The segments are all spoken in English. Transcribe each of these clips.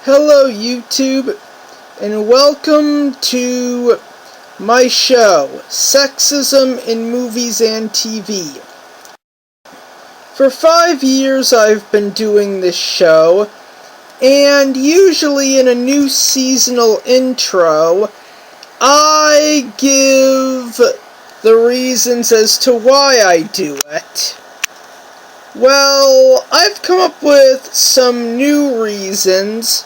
Hello YouTube, and welcome to my show, Sexism in Movies and TV. For 5 years I've been doing this show, and usually in a new seasonal intro, I give the reasons as to why I do it. Well, I've come up with some new reasons,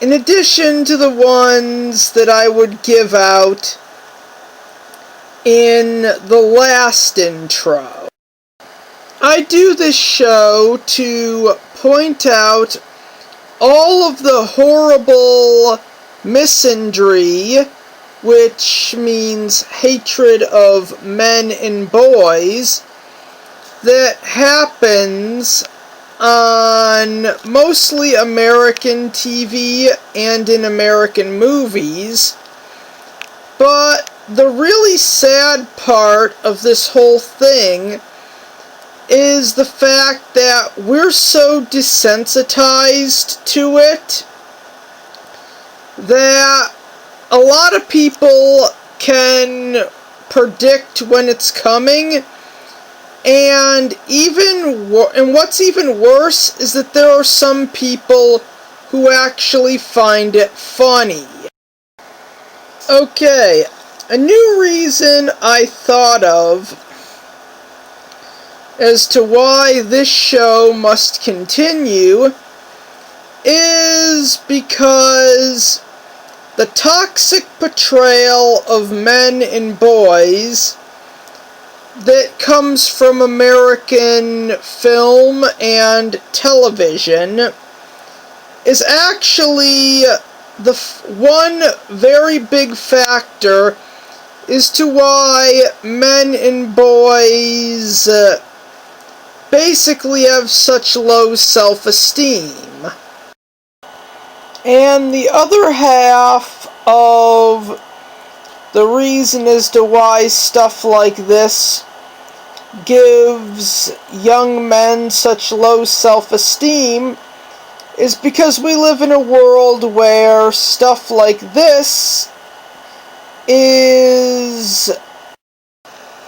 in addition to the ones that I would give out in the last intro. I do this show to point out all of the horrible misandry, which means hatred of men and boys, that happens on mostly American TV and in American movies. But the really sad part of this whole thing is the fact that we're so desensitized to it that a lot of people can predict when it's coming. And what's even worse is that there are some people who actually find it funny. Okay, a new reason I thought of as to why this show must continue is because the toxic portrayal of men and boys that comes from American film and television is actually the one very big factor as to why men and boys basically have such low self-esteem. And the other half of the reason as to why stuff like this gives young men such low self-esteem is because we live in a world where stuff like this is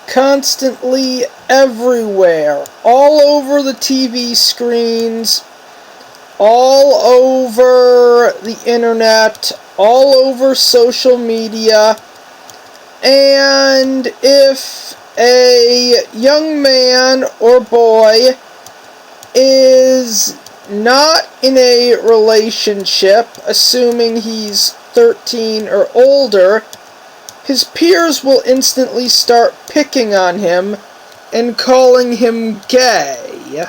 constantly everywhere, all over the TV screens, all over the internet, all over social media. And if a young man or boy is not in a relationship, assuming he's 13 or older, his peers will instantly start picking on him and calling him gay.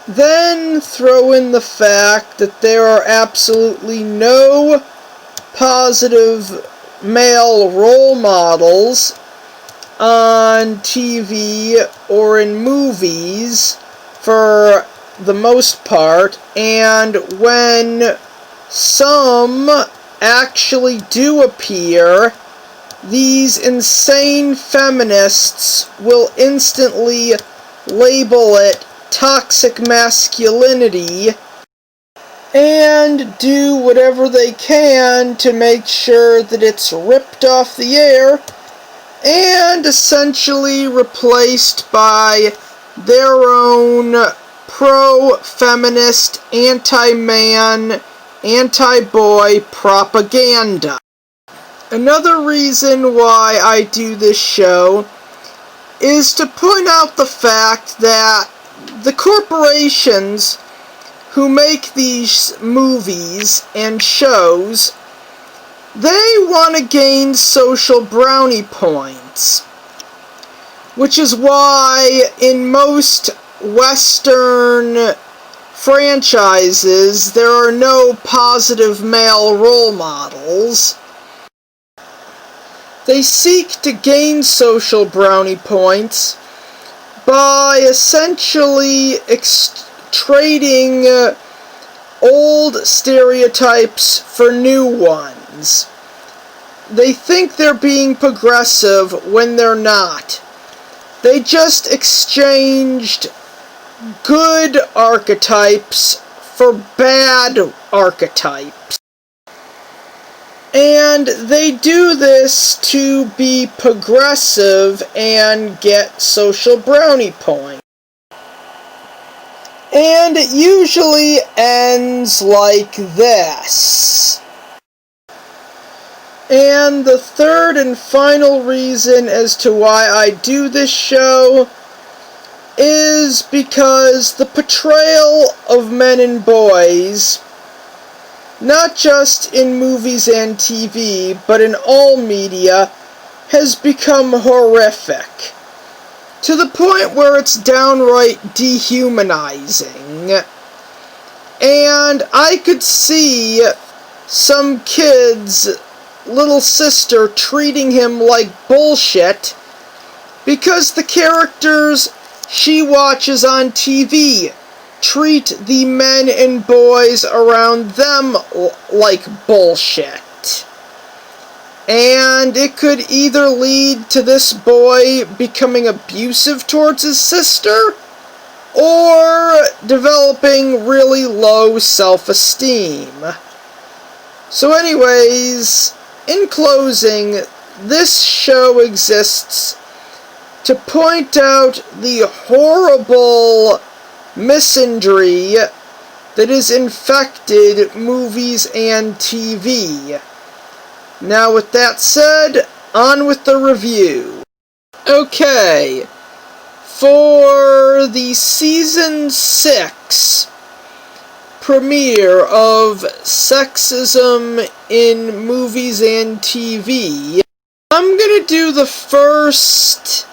Then throw in the fact that there are absolutely no positive male role models on TV or in movies for the most part, and when some actually do appear, these insane feminists will instantly label it toxic masculinity and do whatever they can to make sure that it's ripped off the air and essentially replaced by their own pro-feminist, anti-man, anti-boy propaganda. Another reason why I do this show is to point out the fact that the corporations who make these movies and shows, they want to gain social brownie points, which is why in most Western franchises there are no positive male role models. They seek to gain social brownie points by essentially trading old stereotypes for new ones. They think they're being progressive when they're not. They just exchanged good archetypes for bad archetypes. And they do this to be progressive and get social brownie points. And it usually ends like this. And the third and final reason as to why I do this show is because the portrayal of men and boys, not just in movies and TV, but in all media, has become horrific. To the point where it's downright dehumanizing. And I could see some kid's little sister treating him like bullshit because the characters she watches on TV treat the men and boys around them like bullshit. And it could either lead to this boy becoming abusive towards his sister, or developing really low self-esteem. So anyways, in closing, this show exists to point out the horrible misandry that has infected movies and TV. Now, with that said, on with the review. Okay, for the Season 6 premiere of Sexism in Movies and TV, I'm gonna do the first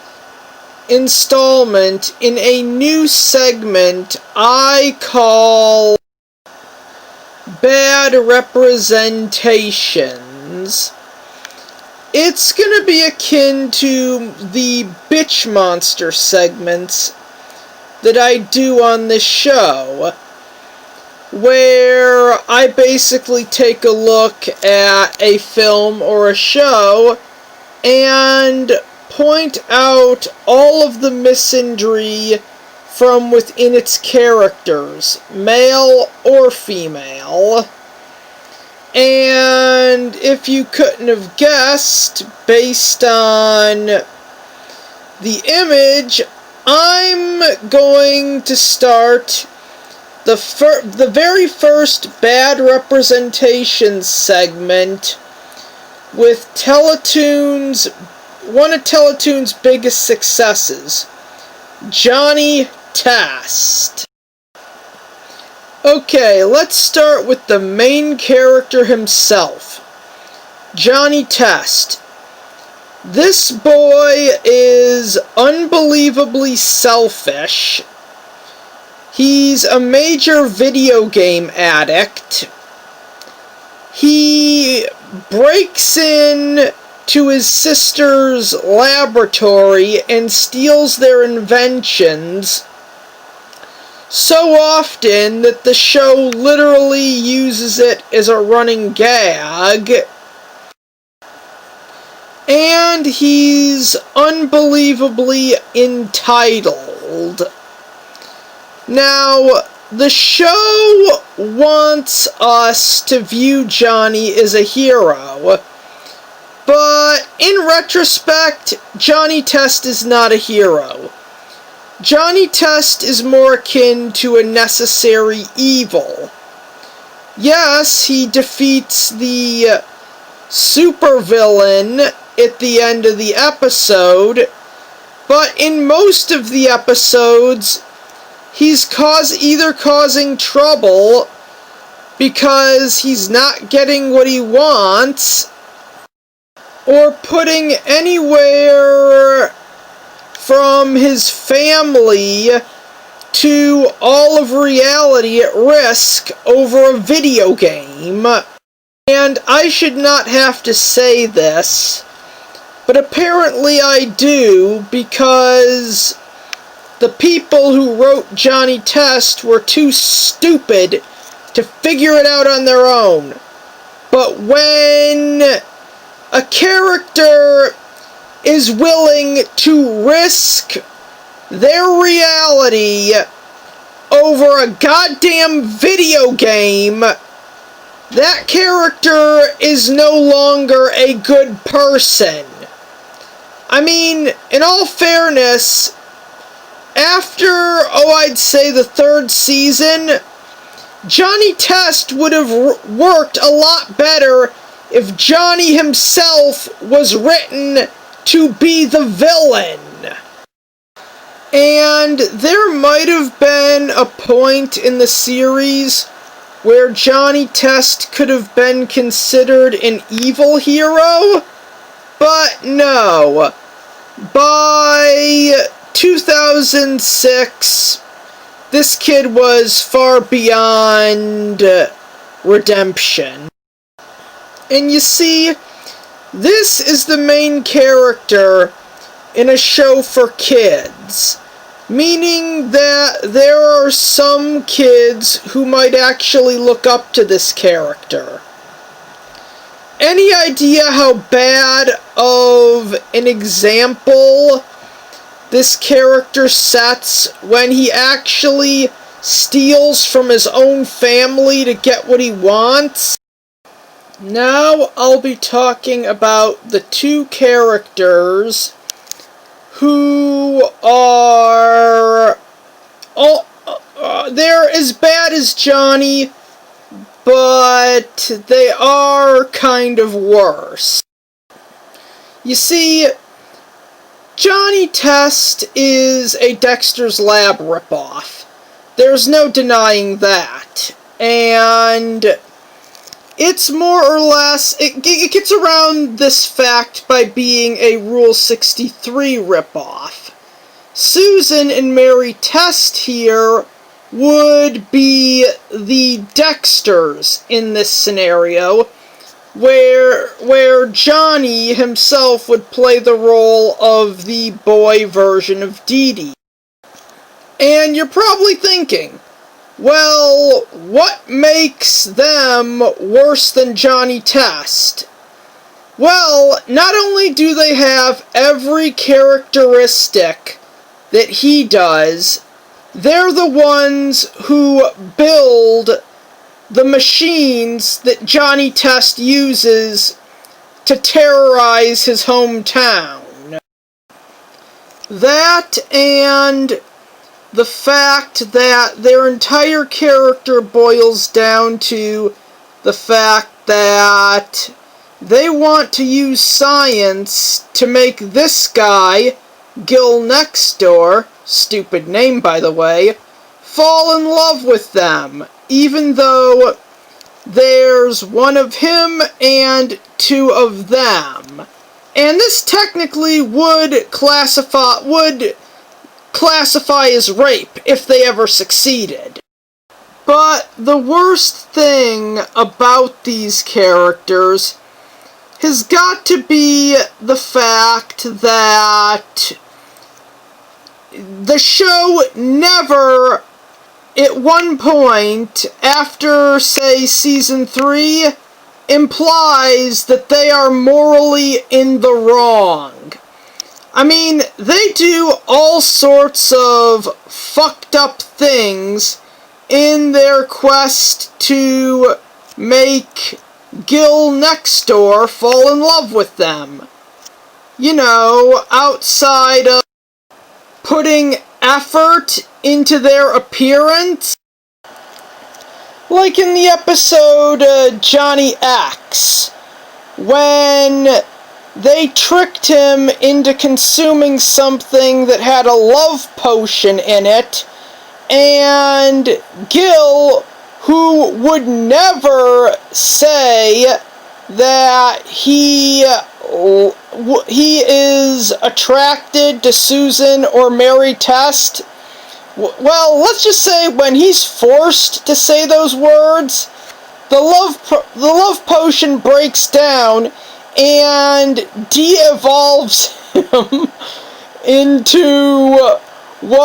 installment in a new segment I call Bad Representation. It's gonna be akin to the Bitch Monster segments that I do on this show, where I basically take a look at a film or a show and point out all of the misandry from within its characters, male or female. And if you couldn't have guessed, based on the image, I'm going to start the very first Bad Representation segment with one of Teletoon's biggest successes, Johnny Test. Okay, let's start with the main character himself, Johnny Test. This boy is unbelievably selfish. He's a major video game addict. He breaks in to his sister's laboratory and steals their inventions so often that the show literally uses it as a running gag. And he's unbelievably entitled. Now, the show wants us to view Johnny as a hero, but in retrospect, Johnny Test is not a hero. Johnny Test is more akin to a necessary evil. Yes, he defeats the supervillain at the end of the episode, but in most of the episodes, he's either causing trouble because he's not getting what he wants, or putting anywhere from his family to all of reality at risk over a video game. And I should not have to say this, but apparently I do, because the people who wrote Johnny Test were too stupid to figure it out on their own. But when a character is willing to risk their reality over a goddamn video game, that character is no longer a good person. I mean, in all fairness, after, I'd say the third season, Johnny Test would have worked a lot better if Johnny himself was written to be the villain. And there might have been a point in the series where Johnny Test could have been considered an evil hero, but no. By 2006, this kid was far beyond redemption. And you see, this is the main character in a show for kids, meaning that there are some kids who might actually look up to this character. Any idea how bad of an example this character sets when he actually steals from his own family to get what he wants? Now I'll be talking about the two characters who are... they're as bad as Johnny, but they are kind of worse. You see, Johnny Test is a Dexter's Lab ripoff. There's no denying that. And it's more or less, it gets around this fact by being a Rule 63 ripoff. Susan and Mary Test here would be the Dexters in this scenario, where Johnny himself would play the role of the boy version of Dee Dee. And you're probably thinking, well, what makes them worse than Johnny Test? Well, not only do they have every characteristic that he does, they're the ones who build the machines that Johnny Test uses to terrorize his hometown. That and the fact that their entire character boils down to the fact that they want to use science to make this guy, Gil Nextdoor, stupid name by the way, fall in love with them, even though there's one of him and two of them. And this technically would classify as rape if they ever succeeded. But the worst thing about these characters has got to be the fact that the show never, at one point, after, say, Season 3, implies that they are morally in the wrong. I mean, they do all sorts of fucked up things in their quest to make Gil Nextdoor fall in love with them. You know, outside of putting effort into their appearance. Like in the episode Johnny X, when they tricked him into consuming something that had a love potion in it, and Gil, who would never say that he is attracted to Susan or Mary Test, well, let's just say when he's forced to say those words, the love potion breaks down and de-evolves him into who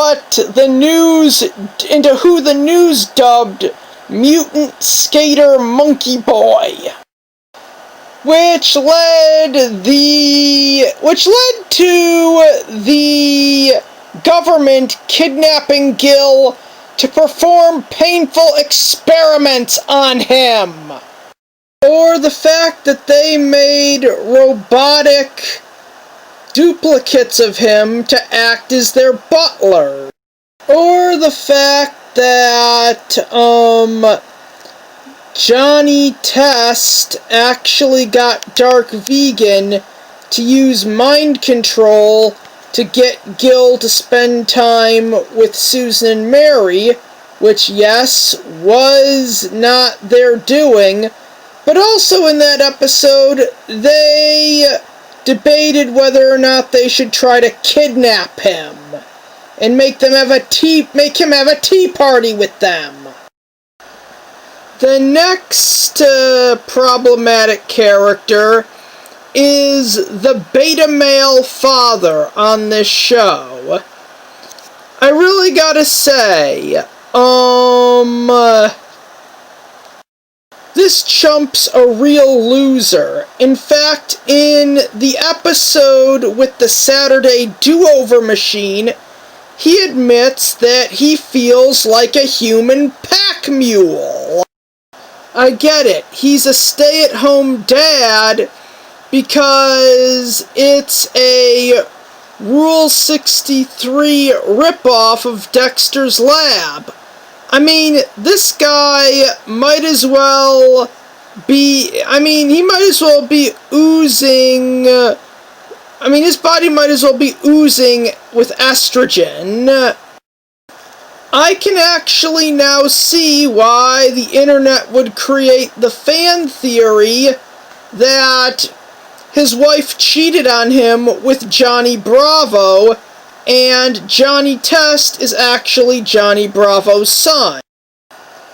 the news dubbed Mutant Skater Monkey Boy. Which led to the government kidnapping Gil to perform painful experiments on him. Or the fact that they made robotic duplicates of him to act as their butler. Or the fact that, Johnny Test actually got Dark Vegan to use mind control to get Gil to spend time with Susan and Mary, which, yes, was not their doing, but also in that episode, they debated whether or not they should try to kidnap him and make him have a tea party with them. The next problematic character is the beta male father on this show. I really gotta say, this chump's a real loser. In fact, in the episode with the Saturday do-over machine, he admits that he feels like a human pack mule. I get it. He's a stay-at-home dad because it's a Rule 63 ripoff of Dexter's Lab. I mean, this guy might as well be, he might as well be oozing, his body might as well be oozing with estrogen. I can actually now see why the internet would create the fan theory that his wife cheated on him with Johnny Bravo, and Johnny Test is actually Johnny Bravo's son.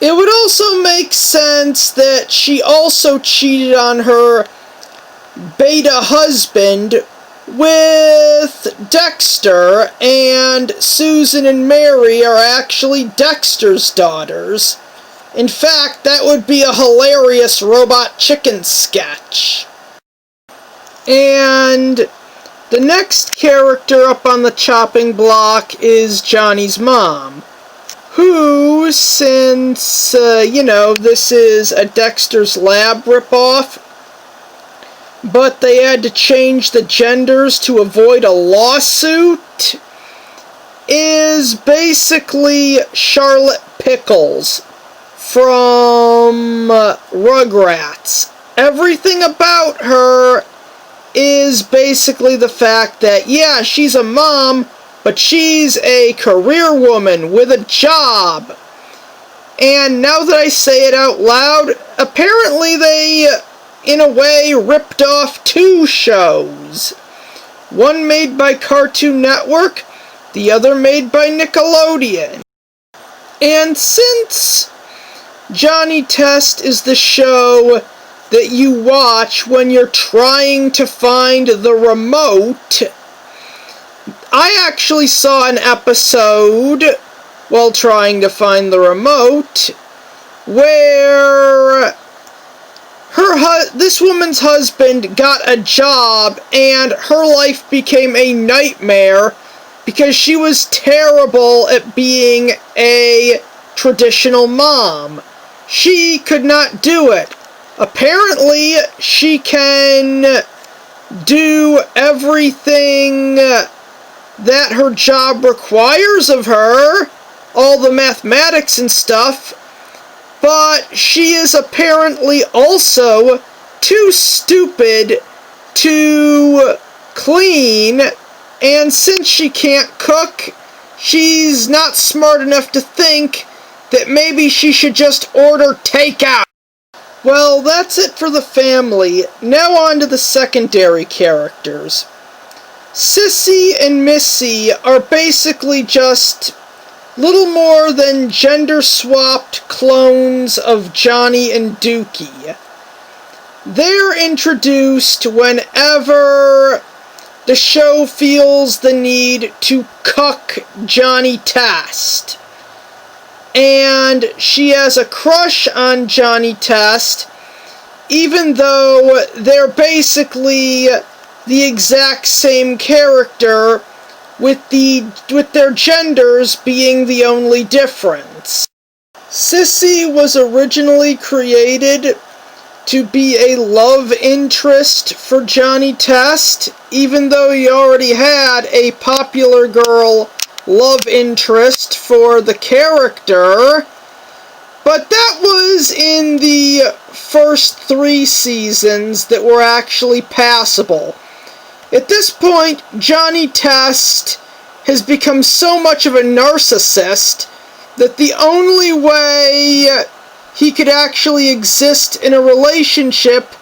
It would also make sense that she also cheated on her beta husband with Dexter, and Susan and Mary are actually Dexter's daughters. In fact, that would be a hilarious Robot Chicken sketch. And the next character up on the chopping block is Johnny's mom, who, since, this is a Dexter's Lab ripoff, but they had to change the genders to avoid a lawsuit, is basically Charlotte Pickles from Rugrats. Everything about her is basically the fact that, yeah, she's a mom, but she's a career woman with a job. And now that I say it out loud, apparently they, in a way, ripped off two shows. One made by Cartoon Network, the other made by Nickelodeon. And since Johnny Test is the show that you watch when you're trying to find the remote, I actually saw an episode while trying to find the remote where this woman's husband got a job and her life became a nightmare because she was terrible at being a traditional mom. She could not do it. Apparently, she can do everything that her job requires of her, all the mathematics and stuff, but she is apparently also too stupid to clean, and since she can't cook, she's not smart enough to think that maybe she should just order takeout. Well, that's it for the family. Now on to the secondary characters. Sissy and Missy are basically just little more than gender-swapped clones of Johnny and Dookie. They're introduced whenever the show feels the need to cuck Johnny Test. And she has a crush on Johnny Test, even though they're basically the exact same character with their genders being the only difference. Sissy was originally created to be a love interest for Johnny Test, even though he already had a popular girl love interest for the character. But that was in the first 3 seasons that were actually passable. At this point, Johnny Test has become so much of a narcissist that the only way he could actually exist in a relationship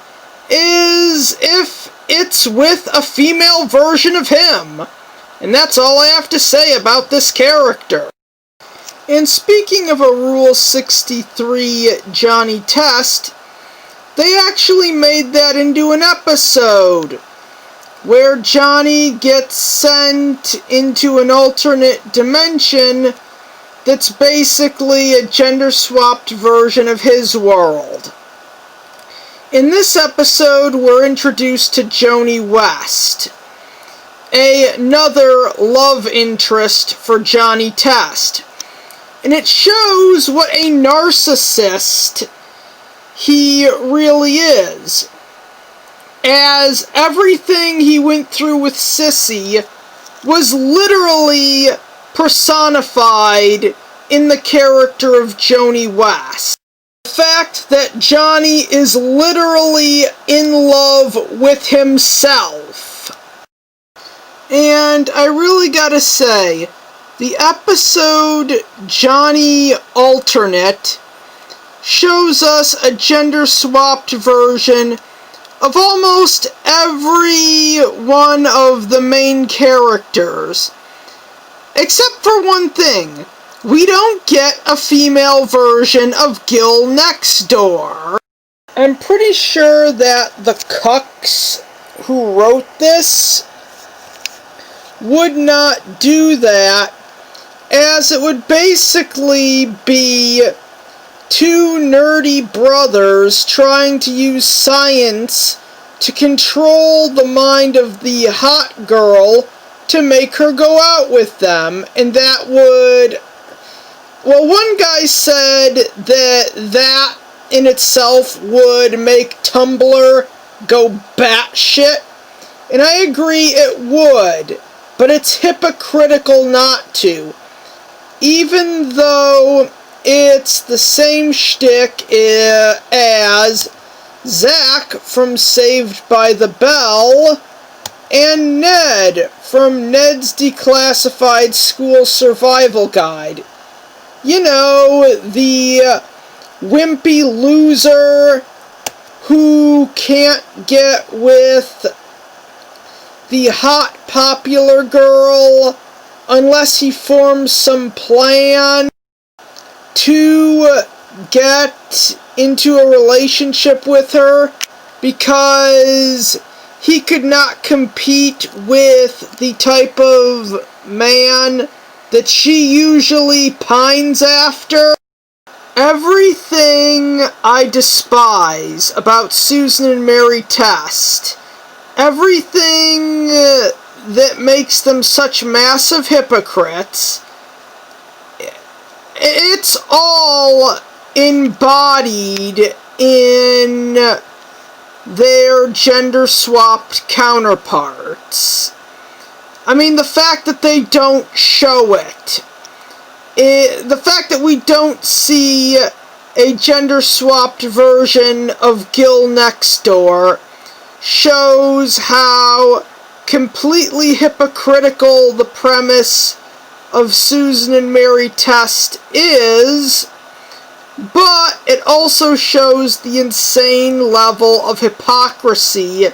is if it's with a female version of him. And that's all I have to say about this character. And speaking of a Rule 63 Johnny Test, they actually made that into an episode where Johnny gets sent into an alternate dimension that's basically a gender-swapped version of his world. In this episode, we're introduced to Joni West, another love interest for Johnny Test. And it shows what a narcissist he really is, as everything he went through with Sissy was literally personified in the character of Joni West. The fact that Johnny is literally in love with himself. And I really gotta say, the episode Johnny Alternate shows us a gender-swapped version of almost every one of the main characters. Except for one thing. We don't get a female version of Gil next door. I'm pretty sure that the cucks who wrote this would not do that, as it would basically be 2 nerdy brothers trying to use science to control the mind of the hot girl to make her go out with them. And that would... Well, one guy said that in itself would make Tumblr go batshit, and I agree it would, but it's hypocritical not to. Even though it's the same shtick as Zach from Saved by the Bell and Ned from Ned's Declassified School Survival Guide. You know, the wimpy loser who can't get with the hot popular girl unless he forms some plan to get into a relationship with her, because he could not compete with the type of man that she usually pines after. Everything I despise about Susan and Mary Test, everything that makes them such massive hypocrites, it's all embodied in their gender-swapped counterparts. I mean, the fact that they don't show it, the fact that we don't see a gender-swapped version of Gil next door shows how completely hypocritical the premise of Susan and Mary Test is, but it also shows the insane level of hypocrisy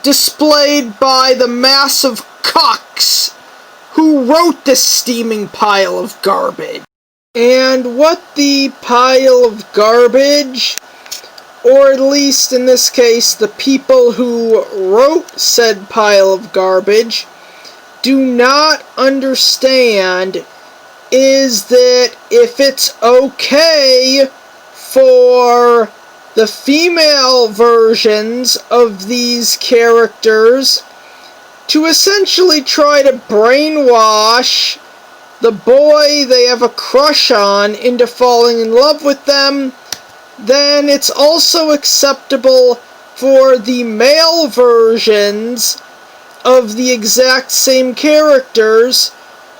displayed by the massive cucks who wrote this steaming pile of garbage. And what the pile of garbage, or at least in this case the people who wrote said pile of garbage, do not understand is that if it's okay for the female versions of these characters to essentially try to brainwash the boy they have a crush on into falling in love with them, then it's also acceptable for the male versions of the exact same characters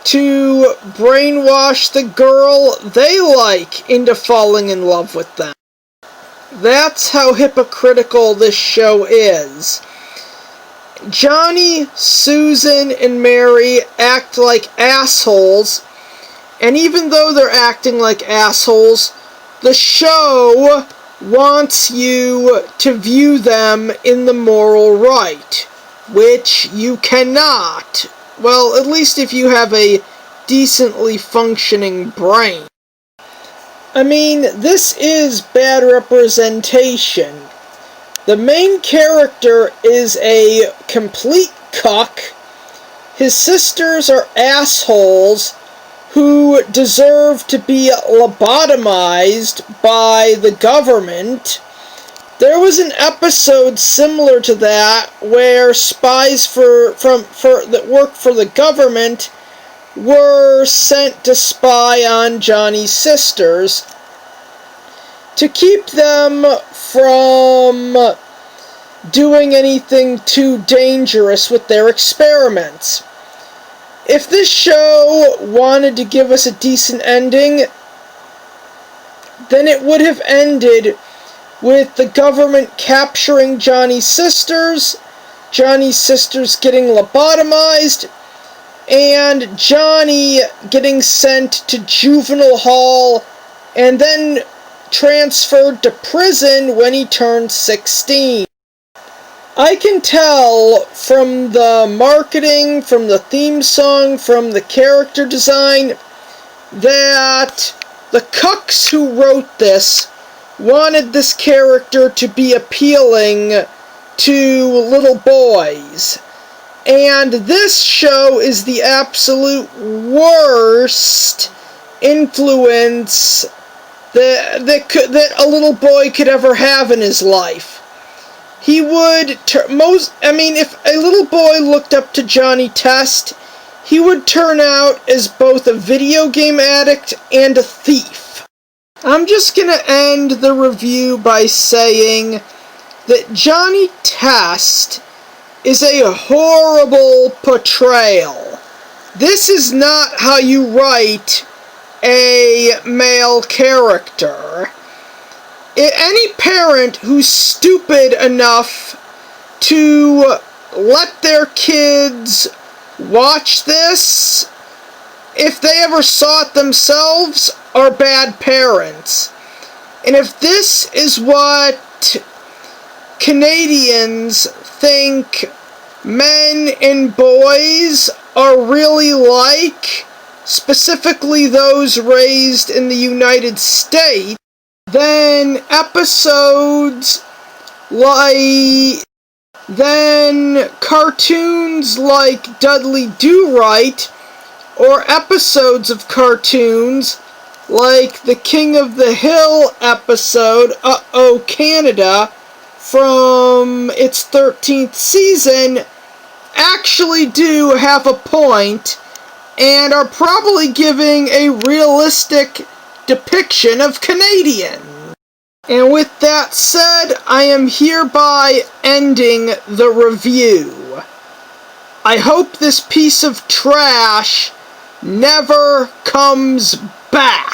to brainwash the girl they like into falling in love with them. That's how hypocritical this show is. Johnny, Susan, and Mary act like assholes, and even though they're acting like assholes, the show wants you to view them in the moral right, which you cannot. Well, at least if you have a decently functioning brain. I mean, this is bad representation. The main character is a complete cuck. His sisters are assholes who deserve to be lobotomized by the government. There was an episode similar to that where spies that work for the government were sent to spy on Johnny's sisters to keep them from doing anything too dangerous with their experiments. If this show wanted to give us a decent ending, then it would have ended with the government capturing Johnny's sisters getting lobotomized, and Johnny getting sent to juvenile hall and then transferred to prison when he turned 16. I can tell from the marketing, from the theme song, from the character design, that the cucks who wrote this wanted this character to be appealing to little boys. And this show is the absolute worst influence that a little boy could ever have in his life. He would, if a little boy looked up to Johnny Test, he would turn out as both a video game addict and a thief. I'm just gonna end the review by saying that Johnny Test is a horrible portrayal. This is not how you write a male character. Any parent who's stupid enough to let their kids watch this, if they ever saw it themselves, are bad parents. And if this is what Canadians think men and boys are really like, specifically those raised in the United States, then cartoons like Dudley Do-Right, or episodes of cartoons like the King of the Hill episode, Uh-Oh Canada, from its 13th season, actually do have a point and are probably giving a realistic depiction of Canadians. And with that said, I am hereby ending the review. I hope this piece of trash never comes back.